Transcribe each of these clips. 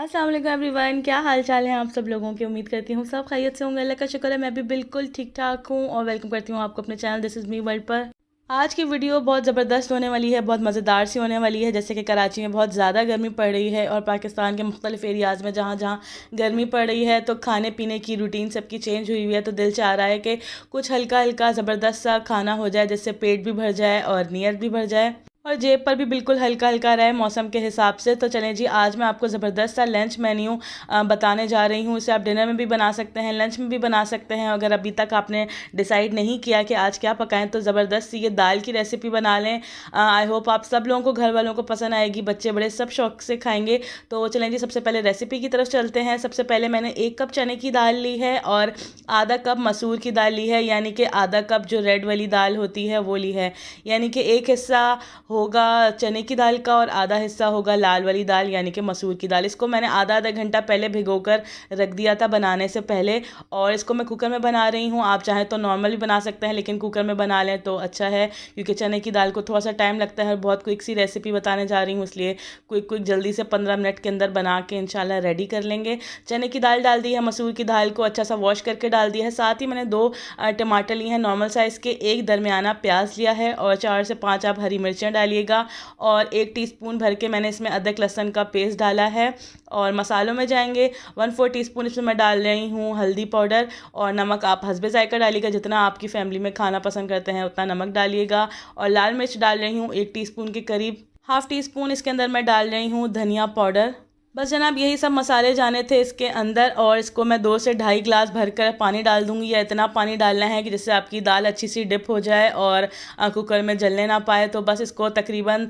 अस्सलाम वालेकुम एवरीवन, क्या हाल चाल है आप सब लोगों की। उम्मीद करती हूँ सब खैरियत से होंगे। अल्लाह का शुक्र है मैं भी बिल्कुल ठीक ठाक हूँ और वेलकम करती हूँ आपको अपने channel this is me world पर। आज की वीडियो बहुत ज़बरदस्त होने वाली है, बहुत मज़ेदार सी होने वाली है। जैसे कि कराची में बहुत ज़्यादा गर्मी पड़ रही है और पाकिस्तान के मुख्तलिफ एरियाज़ में जहाँ जहाँ गर्मी पड़ रही है तो खाने पीने की रूटीन सबकी चेंज हुई हुई है। तो दिल चाह रहा है कि कुछ हल्का हल्का ज़बरदस्त सा खाना हो जाए जिससे पेट भी भर जाए और नीयत भी भर जाए और जेब पर भी बिल्कुल हल्का हल्का रहे मौसम के हिसाब से। तो चलें जी, आज मैं आपको ज़बरदस्त सा लंच मेन्यू बताने जा रही हूँ। इसे आप डिनर में भी बना सकते हैं, लंच में भी बना सकते हैं। अगर अभी तक आपने डिसाइड नहीं किया कि आज क्या पकाएं तो ज़बरदस्त सी ये दाल की रेसिपी बना लें। आई होप आप सब लोगों को, घर वालों को पसंद आएगी, बच्चे बड़े सब शौक से खाएंगे। तो चलें जी, सबसे पहले रेसिपी की तरफ चलते हैं। सबसे पहले मैंने 1 कप चने की दाल ली है और आधा कप मसूर की दाल ली है, यानी कि आधा कप जो रेड वाली दाल होती है वो ली है। यानी कि एक हिस्सा होगा चने की दाल का और आधा हिस्सा होगा लाल वाली दाल यानी कि मसूर की दाल। इसको मैंने आधा आधा घंटा पहले भिगोकर रख दिया था बनाने से पहले और इसको मैं कुकर में बना रही हूँ। आप चाहें तो नॉर्मल भी बना सकते हैं लेकिन कुकर में बना लें तो अच्छा है, क्योंकि चने की दाल को थोड़ा सा टाइम लगता है। बहुत क्विक सी रेसिपी बताने जा रही हूँ इसलिए क्विक जल्दी से 15 मिनट के अंदर बना के इंशाल्लाह रेडी कर लेंगे। चने की दाल डाल दी है, मसूर की दाल को अच्छा सा वॉश करके डाल दिया है। साथ ही मैंने 2 टमाटर लिए हैं नॉर्मल साइज़ के, 1 दरमियाना प्याज लिया है और 4 से 5 आप हरी मिर्चें डालिएगा और 1 टीस्पून भर के मैंने इसमें अदरक लहसुन का पेस्ट डाला है। और मसालों में जाएंगे 1/4 टीस्पून इसमें मैं डाल रही हूँ हल्दी पाउडर और नमक आप हस्बे जायका डालिएगा, जितना आपकी फैमिली में खाना पसंद करते हैं उतना नमक डालिएगा। और लाल मिर्च डाल रही हूँ 1 टीस्पून के करीब। हाफ़ टी स्पून इसके अंदर मैं डाल रही हूँ धनिया पाउडर। बस जनाब, यही सब मसाले जाने थे इसके अंदर और इसको मैं 2 से ढाई गिलास भरकर पानी डाल दूंगी, या इतना पानी डालना है कि जिससे आपकी दाल अच्छी सी डिप हो जाए और कुकर में जलने ना पाए। तो बस इसको तकरीबन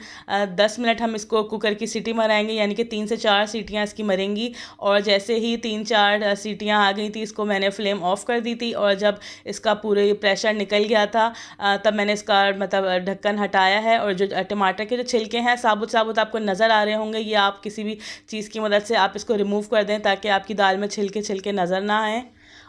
10 मिनट हम इसको कुकर की सीटी मराएंगे, यानी कि 3 से 4 सीटियाँ इसकी मरेंगी। और जैसे ही 3-4 सीटियाँ आ गई थी इसको मैंने फ्लेम ऑफ कर दी थी और जब इसका पूरे प्रेशर निकल गया था तब मैंने इसका मतलब ढक्कन हटाया है। और जो टमाटर के जो छिलके हैं साबुत साबुत आपको नज़र आ रहे होंगे, ये आप किसी भी चीज़ की मदद से आप इसको रिमूव कर दें ताकि आपकी दाल में छिलके छिलके नज़र ना आए।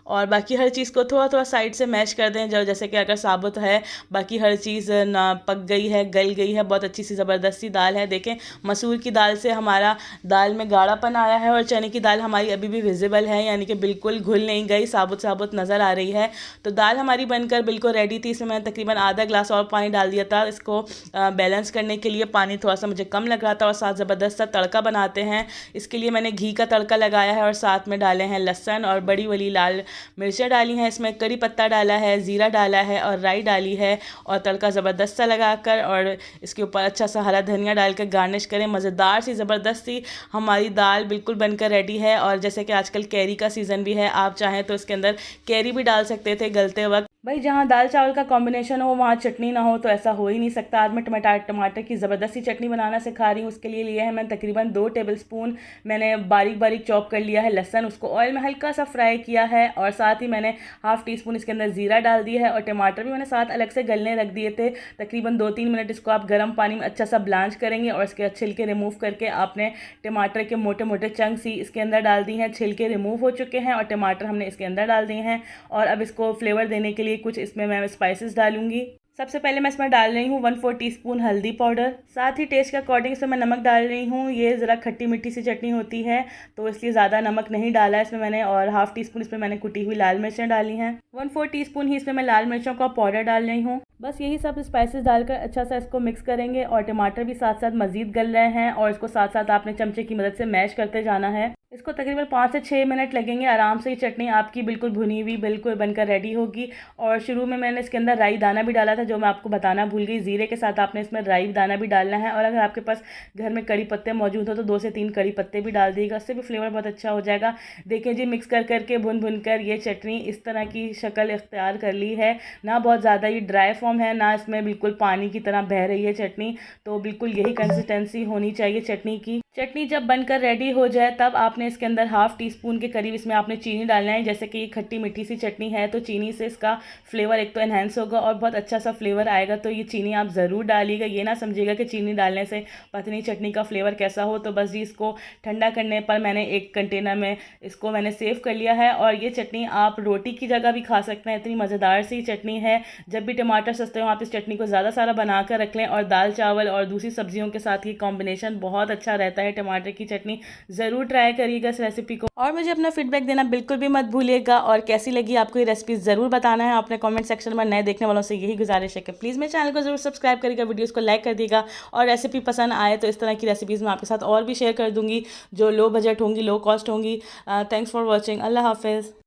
और बाकी हर चीज़ को थोड़ा थोड़ा साइड से मैश कर दें, जो जैसे कि अगर साबुत है बाकी हर चीज़ ना पक गई है, गल गई है, बहुत अच्छी सी ज़बरदस्त सी दाल है। देखें, मसूर की दाल से हमारा दाल में गाढ़ापन आया है और चने की दाल हमारी अभी भी विजिबल है, यानी कि बिल्कुल घुल नहीं गई, साबुत साबुत नज़र आ रही है। तो दाल हमारी बनकर बिल्कुल रेडी थी। इसमें मैंने तकरीबन आधा गिलास और पानी डाल दिया था इसको बैलेंस करने के लिए। पानी थोड़ा सा मुझे कम लग रहा था। और साथ ज़बरदस्त सा तड़का बनाते हैं, इसके लिए मैंने घी का तड़का लगाया है और साथ में डाले हैं लहसुन और बड़ी वाली लाल मिर्चें डाली हैं, इसमें करी पत्ता डाला है, ज़ीरा डाला है और राई डाली है। और तड़का ज़बरदस्त सा लगाकर और इसके ऊपर अच्छा सा हरा धनिया डालकर गार्निश करें। मज़ेदार सी ज़बरदस्त सी हमारी दाल बिल्कुल बनकर रेडी है। और जैसे कि आजकल कैरी का सीज़न भी है, आप चाहें तो इसके अंदर कैरी भी डाल सकते थे गलते वक्त। भाई, जहाँ दाल चावल का कॉम्बिनेशन हो वहाँ चटनी ना हो तो ऐसा हो ही नहीं सकता। आज मैं टमाटर की ज़बरदस्त सी चटनी बनाना सिखा रही हूँ। उसके लिए लिया है मैंने तकरीबन 2 टेबलस्पून मैंने बारीक बारीक चॉप कर लिया है लहसुन, उसको ऑयल में हल्का सा फ्राई किया है। और साथ ही मैंने हाफ़ टी स्पून इसके अंदर ज़ीरा डाल दिया है और टमाटर भी मैंने साथ अलग से गलने रख दिए थे। तकरीबन 2-3 मिनट इसको आप गर्म पानी में अच्छा सा ब्लांच करेंगे और इसके छिलके रिमूव करके आपने टमाटर के मोटे मोटे चंक सी इसके अंदर डाल दी हैं। छिलके रिमूव हो चुके हैं और टमाटर हमने इसके अंदर डाल दिए हैं। और अब इसको फ्लेवर देने के लिए कुछ इसमें मैं स्पाइसेस डालूंगी। सबसे पहले मैं इसमें डाल रही हूँ 1/4 टीस्पून हल्दी पाउडर। साथ ही टेस्ट के अकॉर्डिंग से मैं नमक डाल रही हूँ। ये ज़रा खट्टी मीठी सी चटनी होती है तो इसलिए ज़्यादा नमक नहीं डाला है इसमें मैंने। और हाफ़ टी स्पून इसमें मैंने कुटी हुई लाल मिर्चें डाली हैं। 1/4 टीस्पून ही इसमें मैं लाल मिर्चों का पाउडर डाल रही हूँ। बस यही सब स्पाइसेस डालकर अच्छा सा इसको मिक्स करेंगे। और टमाटर भी साथ साथ मज़ीद गल रहे हैं और इसको साथ साथ आपने चमचे की मदद से मैश करते जाना है। इसको तकरीबन 5 से 6 मिनट लगेंगे आराम से। ये चटनी आपकी बिल्कुल भुनी हुई बिल्कुल बनकर रेडी होगी। और शुरू में मैंने इसके अंदर राई दाना भी डाला था जो मैं आपको बताना भूल गई। ज़ीरे के साथ आपने इसमें राई दाना भी डालना है। और अगर आपके पास घर में कड़ी पत्ते मौजूद हो तो 2 से 3 कड़ी पत्ते भी डाल दीजिएगा, उससे भी फ्लेवर बहुत अच्छा हो जाएगा। देखिए जी, मिक्स कर करके भुन कर ये चटनी इस तरह की शक्ल इख्तियार कर ली है। ना बहुत ज़्यादा ये ड्राई फॉर्म है, ना इसमें बिल्कुल पानी की तरह बह रही है चटनी। तो बिल्कुल यही कंसिस्टेंसी होनी चाहिए चटनी की। चटनी जब बनकर रेडी हो जाए तब आपने इसके अंदर हाफ़ टी स्पून के करीब इसमें आपने चीनी डालना है। जैसे कि ये खट्टी मीठी सी चटनी है तो चीनी से इसका फ्लेवर एक तो एनहेंस होगा और बहुत अच्छा सा फ्लेवर आएगा। तो ये चीनी आप ज़रूर डालिएगा। ये ना समझिएगा कि चीनी डालने से पता नहीं चटनी का फ्लेवर कैसा हो। तो बस जी, इसको ठंडा करने पर मैंने एक कंटेनर में इसको मैंने सेव कर लिया है। और ये चटनी आप रोटी की जगह भी खा सकते हैं, इतनी मज़ेदार सी चटनी है। जब भी टमाटर सस्ते हो आप इस चटनी को ज़्यादा सारा बना कर रख लें और दाल चावल और दूसरी सब्जियों के साथ ये कॉम्बिनेशन बहुत अच्छा रहता है। जाता है टमाटर की चटनी। ज़रूर ट्राई करिएगा इस रेसिपी को और मुझे अपना फीडबैक देना बिल्कुल भी मत भूलिएगा। और कैसी लगी आपको ये रेसिपी ज़रूर बताना है आपने कमेंट सेक्शन में। नए देखने वालों से यही गुजारिश है कि प्लीज़ मेरे चैनल को ज़रूर सब्सक्राइब करिएगा, वीडियोज़ को लाइक कर दिएगा और रेसिपी पसंद आए तो इस तरह की रेसिपीज़ मैं आपके साथ और भी शेयर कर दूँगी जो लो बजट होंगी, लो कॉस्ट होंगी। Thanks for watching. अल्लाह हाफिज़।